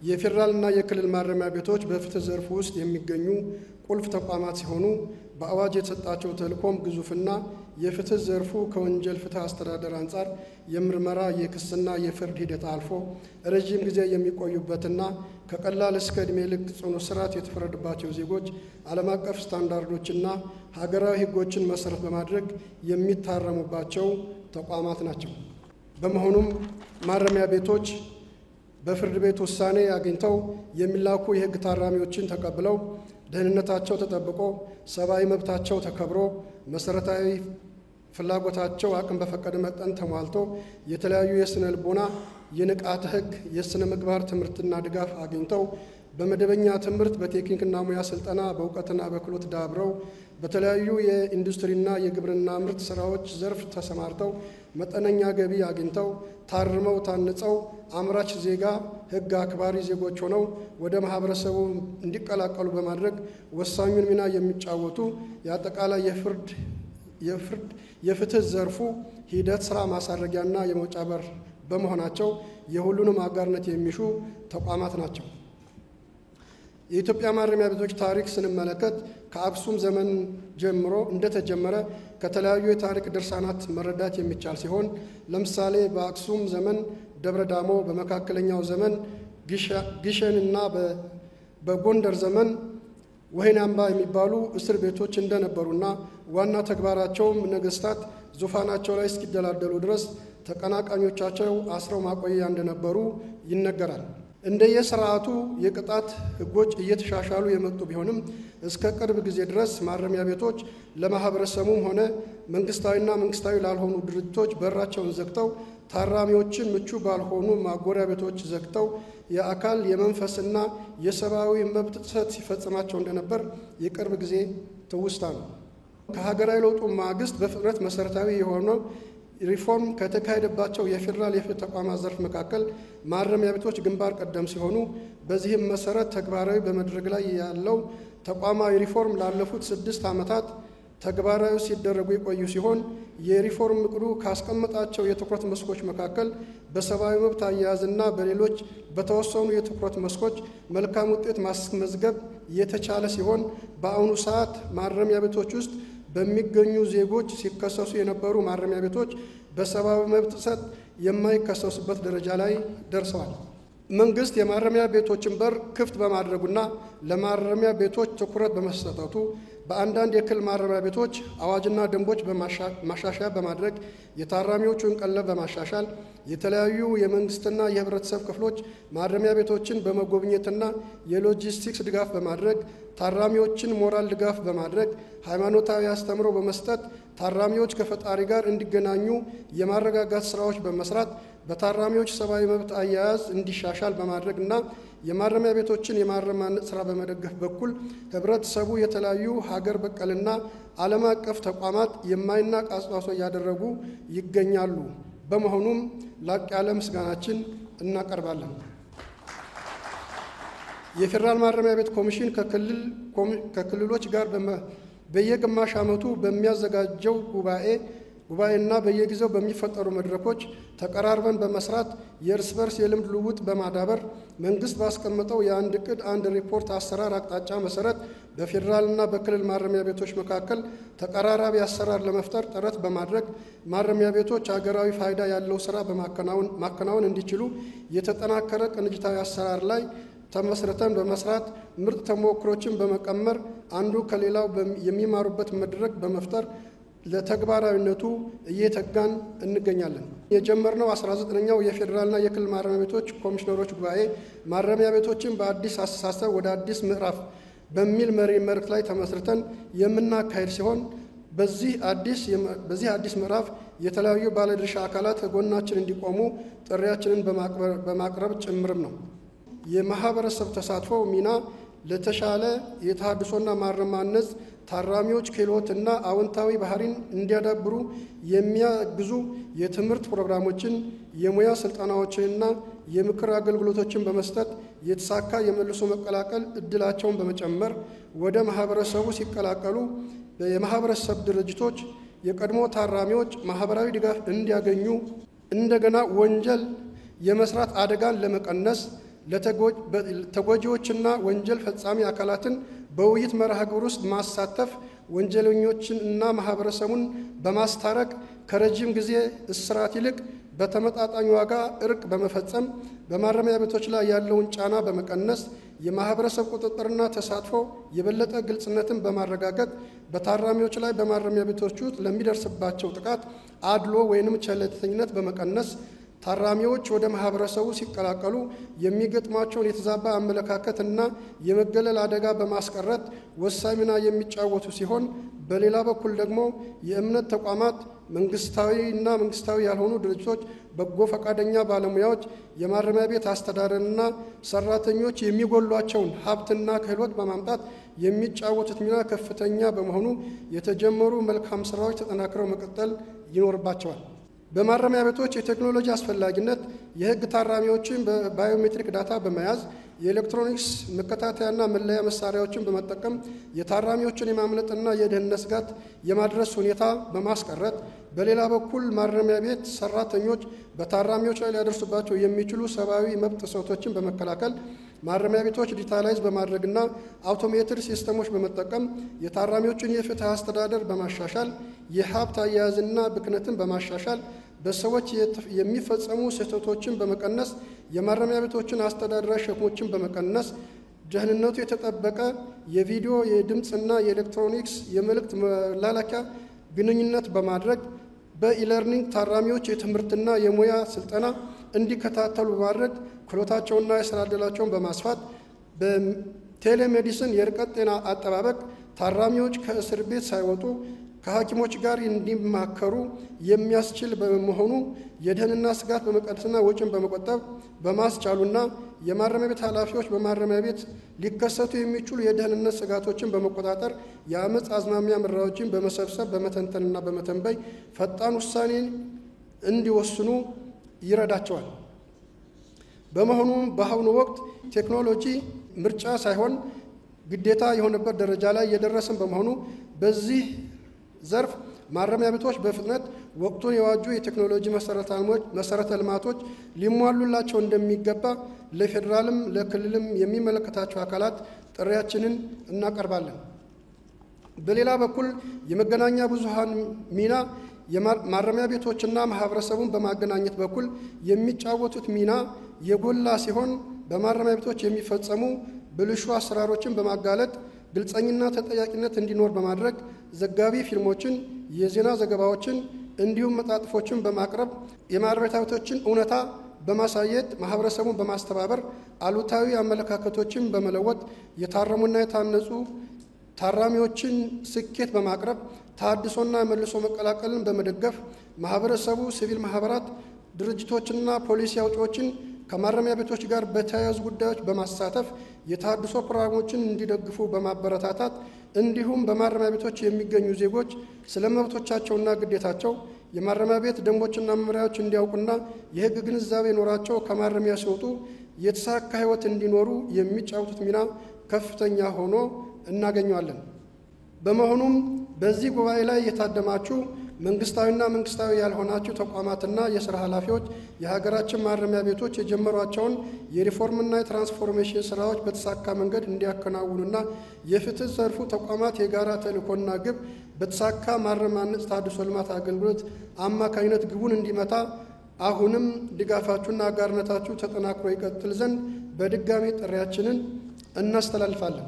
የፌደራልና የክልል ማረሚያ ቤቶች በፍትህ ዘርፍ ውስጥ የሚገኙ ቁልፍ ተቋማት ሲሆኑ በአዋጅ የተሰጣቸው ተልዕኮም ግዙፍና የፍትህ ዘርፉ ከወንጀል ፍትህ አስተዳደር አንጻር የምርመራ የክስና የፍርድ ሂደት አልፎ ረጅም ጊዜ የሚቆዩበትና ከቀላል እስከ ዕድሜ ልክ ጽኑ እስራት የተፈረደባቸው ዜጎች ዓለም አቀፍ ስታንዳርዶችና ሀገራዊ ሕጎችን መሰረት በማድረግ የሚታረሙባቸው ተቋማት ናቸው። በመሆኑም ማረሚያ ቤቶች በፍርድ ቤት ውሳኔ አግኝተው የሚላኩ የሕግ ታራሚዎችን ተቀብለው ደህንነታቸው ተጠብቆ ሰብአዊ መብታቸው ተከብሮ መሰረታዊ ፍላጎታቸው አቅም በፈቀደ መጠን ተሟልቶ የተለያዩ የስነ ልቦና፣ የንቃተ ሕግ፣ የስነ ምግባር ትምህርትና ድጋፍ አግኝተው በመደበኛ ትምህርት በቴክኒክና ሙያ ስልጠና በእውቀትና በክህሎት ዳብረው በተለያዩ የኢንዱስትሪና የግብርና ምርት ስራዎች ዘርፍ ተሰማርተው መጠነኛ ገቢ አግኝተው ታርመው ታንጸው አምራች ዜጋ ሕግ አክባሪ ዜጎች ሆነው ወደ ማህበረሰቡ እንዲቀላቀሉ በማድረግ ወሳኙን ሚና የሚጫወቱ የአጠቃላይ የፍትህ ዘርፉ ሂደት ስራ ማሳረጊያና የመውጫ በር በመሆናቸው የሁሉንም አጋርነት የሚሹ ተቋማት ናቸው። የኢትዮጵያ ማረሚያ ቤቶች ታሪክ ስንመለከት ከአክሱም ዘመን ጀምሮ እንደተጀመረ ከተለያዩ የታሪክ ድርሳናት መረዳት የሚቻል ሲሆን ለምሳሌ በአክሱም ዘመን ደብረ ዳሞ፣ በመካከለኛው ዘመን ግሸንና በጎንደር ዘመን ወህኒ አምባ የሚባሉ እስር ቤቶች እንደነበሩና ዋና ተግባራቸውም ነገስታት ዙፋናቸው ላይ እስኪደላደሉ ድረስ ተቀናቃኞቻቸው አስረው ማቆያ እንደነበሩ ይነገራል። እንደየሥርዓቱ የቅጣት ሕጎች እየተሻሻሉ የመጡ ቢሆንም እስከ ቅርብ ጊዜ ድረስ ማረሚያ ቤቶች ለማህበረሰቡም ሆነ መንግስታዊና መንግስታዊ ላልሆኑ ድርጅቶች በራቸውን ዘግተው ታራሚዎችን ምቹ ባልሆኑ ማጎሪያ ቤቶች ዘግተው የአካል የመንፈስና የሰብአዊ መብት ጥሰት ሲፈጽማቸው እንደነበር የቅርብ ጊዜ ትውስታ ነው። ከሀገራዊ ለውጡ ማግስት በፍጥነት መሰረታዊ የሆነው ሪፎርም ከተካሄደባቸው የፌዴራል የፍትህ ተቋማት ዘርፍ መካከል ማረሚያ ቤቶች ግንባር ቀደም ሲሆኑ በዚህም መሰረት ተግባራዊ በመድረግ ላይ ያለው ተቋማዊ ሪፎርም ላለፉት 6 ዓመታት ተግባራዊ ሲደረጉ የቆዩ ሲሆን የሪፎርም እቅዱ ካስቀመጣቸው የትኩረት መስኮች መካከል በሰብአዊ መብት አያያዝና በሌሎች በተወሰኑ የትኩረት መስኮች መልካም ውጤት ማስመዝገብ የተቻለ ሲሆን በአሁኑ ሰዓት ማረሚያ ቤቶች ውስጥ በሚገኙ ዜጎች ሲከሰሱ የነበሩ ማረሚያ ቤቶች በሰብአዊ መብት ጥሰት የማይከሰሱበት ደረጃ ላይ ደርሰዋል። መንግስት የማረሚያ ቤቶችን በር ክፍት በማድረጉና ለማረሚያ ቤቶች ትኩረት በመስጠቱ በአንዳንድ የክልል ማረሚያ ቤቶች አዋጅና ደንቦች ማሻሻያ በማድረግ የታራሚዎቹን ቀለብ በማሻሻል የተለያዩ የመንግስትና የህብረተሰብ ክፍሎች ማረሚያ ቤቶችን በመጎብኘትና የሎጂስቲክስ ድጋፍ በማድረግ ታራሚዎችን ሞራል ድጋፍ በማድረግ ሃይማኖታዊ አስተምሮ በመስጠት ታራሚዎች ከፈጣሪ ጋር እንዲገናኙ የማረጋጋት ስራዎች በመስራት በታራሚዎች ሰብአዊ መብት አያያዝ እንዲሻሻል በማድረግና የማረሚያ ቤቶችን የማረሚያ ስራ በመደገፍ በኩል ህብረተሰቡ የተለያዩ ሀገር በቀልና ዓለም አቀፍ ተቋማት የማይናቅ አስተዋጽኦ እያደረጉ ይገኛሉ። በመሆኑም ላቅ ያለ ምስጋናችን እናቀርባለን። የፌዴራል ማረሚያ ቤት ኮሚሽን ከክልሎች ጋር በየግማሽ ዓመቱ በሚያዘጋጀው ጉባኤና በየጊዜው በሚፈጠሩ መድረኮች ተቀራርበን በመስራት የእርስ በርስ የልምድ ልውውጥ በማዳበር መንግስት ባስቀመጠው የአንድ ዕቅድ አንድ ሪፖርት አሰራር አቅጣጫ መሰረት በፌዴራልና በክልል ማረሚያ ቤቶች መካከል ተቀራራቢ አሰራር ለመፍጠር ጥረት በማድረግ ማረሚያ ቤቶች ሀገራዊ ፋይዳ ያለው ስራ ማከናወን እንዲችሉ የተጠናከረ ቅንጅታዊ አሰራር ላይ ተመስርተን በመስራት ምርጥ ተሞክሮችን በመቀመር አንዱ ከሌላው የሚማሩበት መድረክ በመፍጠር ለተግባራዊነቱ እየተጋን እንገኛለን። የጀመርነው 19ኛው የፌዴራልና የክልል ማረሚያ ቤቶች ኮሚሽነሮች ጉባኤ ማረሚያ ቤቶችን በአዲስ አስተሳሰብ ወደ አዲስ ምዕራፍ በሚል መሪ መርህ ላይ ተመስርተን የምናካሄድ ሲሆን በዚህ አዲስ ምዕራፍ የተለያዩ ባለድርሻ አካላት ከጎናችን እንዲቆሙ ጥሪያችንን በማቅረብ ጭምርም ነው። የማህበረሰብ ተሳትፎ ሚና ለተሻለ የተሃድሶና ማረማነጽ ታራሚዎች ክህሎትና አዎንታዊ ባህሪን እንዲያዳብሩ የሚያግዙ የትምህርት ፕሮግራሞችን፣ የሙያ ስልጠናዎችንና የምክር አገልግሎቶችን በመስጠት የተሳካ የመልሶ መቀላቀል እድላቸውን በመጨመር ወደ ማህበረሰቡ ሲቀላቀሉ የማህበረሰብ ድርጅቶች የቀድሞ ታራሚዎች ማህበራዊ ድጋፍ እንዲያገኙ እንደገና ወንጀል የመስራት አደጋን ለመቀነስ ተጎጂዎችና ወንጀል ፈጻሚ አካላትን በውይይት መርሃ ግብር ውስጥ ማሳተፍ ወንጀለኞችን እና ማህበረሰቡን በማስታረቅ ከረጅም ጊዜ እስራት ይልቅ በተመጣጣኝ ዋጋ እርቅ በመፈጸም በማረሚያ ቤቶች ላይ ያለውን ጫና በመቀነስ የማህበረሰብ ቁጥጥርና ተሳትፎ የበለጠ ግልጽነትን በማረጋገጥ በታራሚዎች ላይ በማረሚያ ቤቶች ውስጥ ለሚደርስባቸው ጥቃት አድሎ ወይንም ቸልተኝነት በመቀነስ ታራሚዎች ወደ ማህበረሰቡ ሲቀላቀሉ የሚገጥማቸውን የተዛባ አመለካከትና የመገለል አደጋ በማስቀረት ወሳኝ ሚና የሚጫወቱ ሲሆን በሌላ በኩል ደግሞ የእምነት ተቋማት፣ መንግስታዊና መንግስታዊ ያልሆኑ ድርጅቶች፣ በጎ ፈቃደኛ ባለሙያዎች፣ የማረሚያ ቤት አስተዳደርና ሰራተኞች የሚጎሏቸውን ሀብትና ክህሎት በማምጣት የሚጫወቱት ሚና ከፍተኛ በመሆኑ የተጀመሩ መልካም ስራዎች ተጠናክረው መቀጠል ይኖርባቸዋል። በማረሚያ ቤቶች የቴክኖሎጂ አስፈላጊነት የህግ ታራሚዎችን በባዮሜትሪክ ዳታ በመያዝ የኤሌክትሮኒክስ መከታተያና መለያ መሳሪያዎችን በመጠቀም የታራሚዎችን የማምለጥና የደህንነት ስጋት የማድረስ ሁኔታ በማስቀረት በሌላ በኩል ማረሚያ ቤት ሰራተኞች በታራሚዎች ላይ ሊያደርሱባቸው የሚችሉ ሰብአዊ መብት ጥሰቶችን በመከላከል ማረሚያ ቤቶች ዲጂታላይዝ በማድረግና አውቶሜትድ ሲስተሞች በመጠቀም የታራሚዎችን የፍትህ አስተዳደር በማሻሻል የሀብት አያያዝና ብክነትን በማሻሻል በሰዎች የሚፈጸሙ ስህተቶችን በመቀነስ የማረሚያ ቤቶችን አስተዳደራዊ ሸክሞችን በመቀነስ ደህንነቱ የተጠበቀ የቪዲዮ የድምፅና የኤሌክትሮኒክስ የመልእክት መላላኪያ ግንኙነት በማድረግ በኢለርኒንግ ታራሚዎች የትምህርትና የሙያ ስልጠና እንዲከታተሉ በማድረግ ክህሎታቸውና የስራ ዕድላቸውን በማስፋት በቴሌሜዲሲን የርቀት ጤና አጠባበቅ ታራሚዎች ከእስር ቤት ሳይወጡ ከሐኪሞች ጋር እንዲማከሩ የሚያስችል በመሆኑ የደህንነት ስጋት በመቀነስና ወጪን በመቆጠብ በማስቻሉና የማረሚያ ቤት ኃላፊዎች በማረሚያ ቤት ሊከሰቱ የሚችሉ የደህንነት ስጋቶችን በመቆጣጠር የአመፅ አዝማሚያ መረጃዎችን በመሰብሰብ በመተንተንና በመተንበይ ፈጣን ውሳኔን እንዲወስኑ ይረዳቸዋል። በመሆኑም በአሁኑ ወቅት ቴክኖሎጂ ምርጫ ሳይሆን ግዴታ የሆነበት ደረጃ ላይ የደረሰን በመሆኑ በዚህ ዘርፍ ማረሚያ ቤቶች በፍጥነት ወቅቱን የዋጁ የቴክኖሎጂ መሰረተ ልማቶች ሊሟሉላቸው እንደሚገባ ለፌዴራልም ለክልልም የሚመለከታቸው አካላት ጥሪያችንን እናቀርባለን። በሌላ በኩል የመገናኛ ብዙሃን ሚና ማረሚያ ቤቶችና ማህበረሰቡን በማገናኘት በኩል የሚጫወቱት ሚና የጎላ ሲሆን በማረሚያ ቤቶች የሚፈጸሙ ብልሹ አሰራሮችን በማጋለጥ ግልጸኝና ተጠያቂነት እንዲኖር በማድረግ ዘጋቢ ፊልሞችን፣ የዜና ዘገባዎችን እንዲሁም መጣጥፎችን በማቅረብ የማረሚያ ቤቶችን እውነታ በማሳየት ማህበረሰቡን በማስተባበር አሉታዊ አመለካከቶችን በመለወጥ የታረሙና የታነጹ ታራሚዎችን ስኬት በማቅረብ ተሃድሶና መልሶ መቀላቀልን በመደገፍ ማህበረሰቡ፣ ሲቪል ማህበራት፣ ድርጅቶችና ፖሊሲ አውጪዎችን ከማረሚያ ቤቶች ጋር በተያያዙ ጉዳዮች በማሳተፍ የተሃድሶ ፕሮግራሞችን እንዲደግፉ በማበረታታት እንዲሁም በማረሚያ ቤቶች የሚገኙ ዜጎች ስለ መብቶቻቸውና ግዴታቸው የማረሚያ ቤት ደንቦችና መመሪያዎች እንዲያውቁና የህግ ግንዛቤ ኖራቸው ከማረሚያ ሲወጡ የተሳካ ህይወት እንዲኖሩ የሚጫወቱት ሚና ከፍተኛ ሆኖ እናገኘዋለን። በመሆኑም በዚህ ጉባኤ ላይ የታደማችሁ መንግስታዊና መንግስታዊ ያልሆናችሁ ተቋማትና የሥራ ኃላፊዎች የሀገራችን ማረሚያ ቤቶች የጀመሯቸውን የሪፎርምና የትራንስፎርሜሽን ስራዎች በተሳካ መንገድ እንዲያከናውኑና የፍትህ ዘርፉ ተቋማት የጋራ ተልዕኮና ግብ በተሳካ ማረሚያነት ተሃድሶ ልማት አገልግሎት አማካኝነት ግቡን እንዲመታ አሁንም ድጋፋችሁና አጋርነታችሁ ተጠናክሮ ይቀጥል ዘንድ በድጋሚ ጥሪያችንን እናስተላልፋለን።